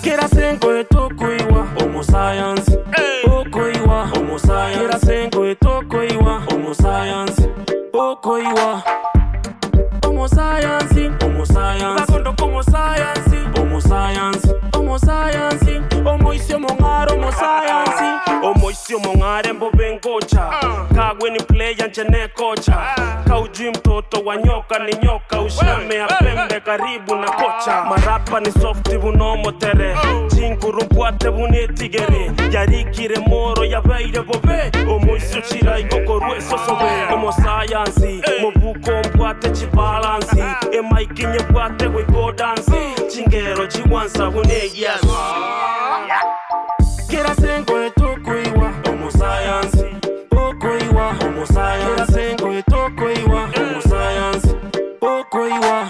Kera sengo etoko iwa Homo science Oko iwa Homo science Kera sengo etoko iwa Homo science Oko iwa Homo science Homo science Bakondo como science Homo science Homo science Homo isio mongaro Homo science Homo isio mongare mbo bengocha Kagwe ni player nchene kocha Kaujui mtoto wa nyoka ni nyoka Ushame ya pembe karibu na kocha Marapa ni softi bunomo tere Chinguru mpwate bunetigere Yarikire moro ya beire bobe Homo isio chirai kokorue sosobe Homo science Mobuko mpwate chibalansi Ema ikinye pwate wiko dansi Chingero chiwansa bunegias Kera sengo etoko iwa Homo science Oko iwa Homo science Kera sengo etoko iwa Homo science Oko iwa